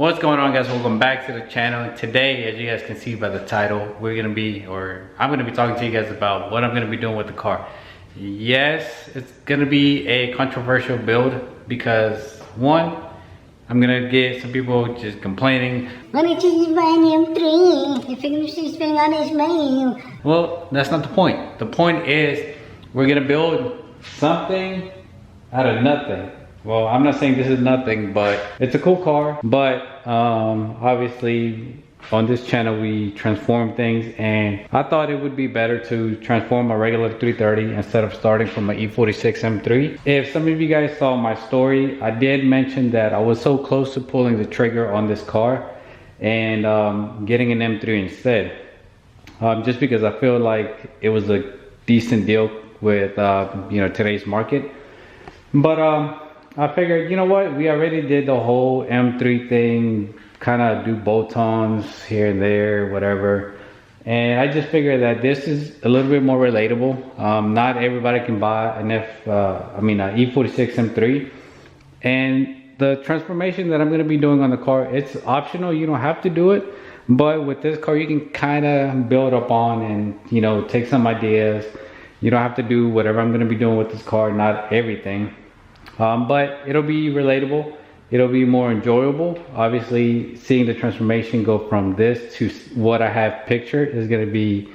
What's going on, guys? Welcome back to the channel. Today, as you guys can see by the title, I'm gonna be talking to you guys about what I'm gonna be doing with the car. Yes, it's gonna be a controversial build because one, I'm gonna get some people just complaining. Well, that's not the point. The point is we're gonna build something out of nothing. Well, I'm not saying this is nothing, but it's a cool car. But obviously on this channel we transform things, and I thought it would be better to transform a regular 330 instead of starting from an E46 M3. If some of you guys saw my story, I did mention that I was so close to pulling the trigger on this car and getting an M3 instead. Just because I feel like it was a decent deal with today's market. But I figured, you know what, we already did the whole M3 thing, kind of do bolt-ons here and there, whatever. And I just figured that this is a little bit more relatable. Not everybody can buy an E46 M3. And the transformation that I'm going to be doing on the car, it's optional. You don't have to do it. But with this car, you can kind of build up on and, take some ideas. You don't have to do whatever I'm going to be doing with this car, not everything. But it'll be relatable. It'll be more enjoyable. Obviously, seeing the transformation go from this to what I have pictured is going to be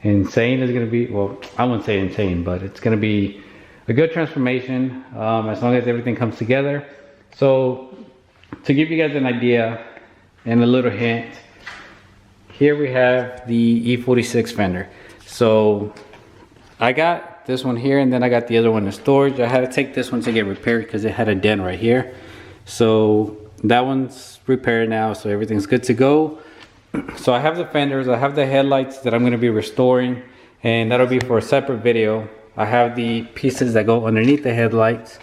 insane. It's going to be, well, I wouldn't say insane, but it's going to be a good transformation as long as everything comes together. So to give you guys an idea and a little hint, here we have the E46 fender. So I got this one here, and then I got the other one in storage. I had to take this one to get repaired because it had a dent right here. So that one's repaired now, so everything's good to go. So I have the fenders, I have the headlights that I'm going to be restoring, and that'll be for a separate video. I have the pieces that go underneath the headlights.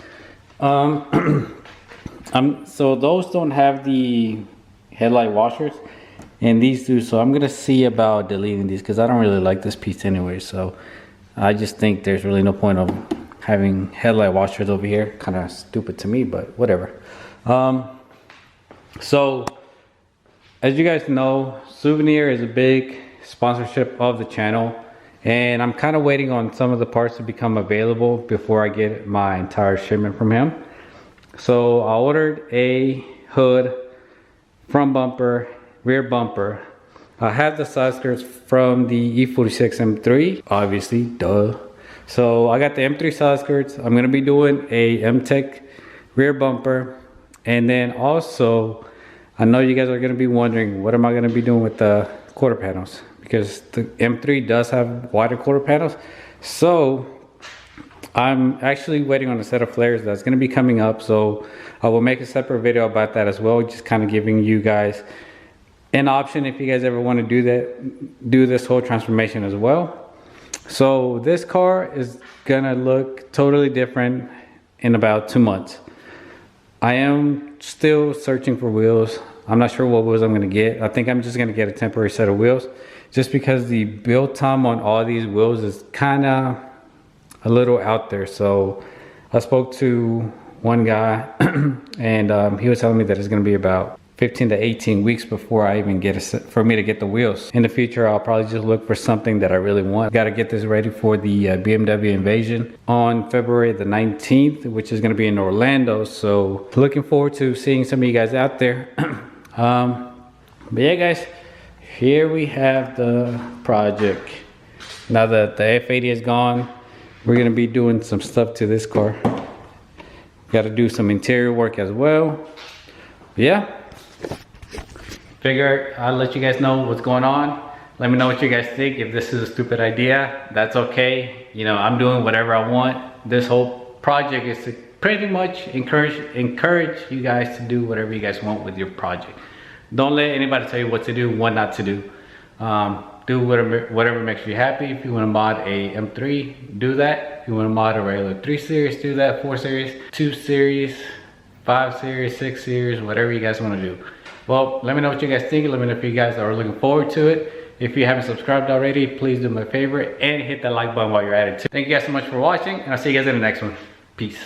So those don't have the headlight washers, and these do. So I'm going to see about deleting these because I don't really like this piece anyway. So I just think there's really no point of having headlight washers over here. Kind of stupid to me, but whatever. So as you guys know, Souvenir is a big sponsorship of the channel, and I'm kind of waiting on some of the parts to become available before I get my entire shipment from him. So I ordered a hood, front bumper, rear bumper. I have the side skirts from the E46 M3, obviously, duh. So I got the M3 side skirts. I'm gonna be doing a M-Tech rear bumper. And then also, I know you guys are gonna be wondering, what am I gonna be doing with the quarter panels? Because the M3 does have wider quarter panels. So I'm actually waiting on a set of flares that's gonna be coming up. So I will make a separate video about that as well, just kind of giving you guys an option if you guys ever want to do this whole transformation as well. So this car is gonna look totally different in about 2 months. I am still searching for wheels. I'm not sure what wheels I'm gonna get. I think I'm just gonna get a temporary set of wheels, just because the build time on all these wheels is kind of a little out there. So I spoke to one guy and he was telling me that it's gonna be about 15 to 18 weeks before I even get for me to get the wheels. In the future, I'll probably just look for something that I really want. Got to get this ready for the BMW Invasion on February the 19th, which is going to be in Orlando. So looking forward to seeing some of you guys out there. But yeah, guys, here we have the project. Now that the F80 is gone, we're going to be doing some stuff to this car. Got to do some interior work as well. But yeah. Figure I'll let you guys know what's going on. Let me know what you guys think. If this is a stupid idea, that's okay. I'm doing whatever I want. This whole project is to pretty much encourage you guys to do whatever you guys want with your project. Don't let anybody tell you what to do, what not to do. Do whatever makes you happy. If you want to mod a M3, do that. If you want to mod a regular 3 Series, do that. 4 Series, 2 Series, 5 Series, 6 Series, whatever you guys want to do. Well, let me know what you guys think. Let me know if you guys are looking forward to it. If you haven't subscribed already, please do me a favor and hit that like button while you're at it too. Thank you guys so much for watching, and I'll see you guys in the next one. Peace.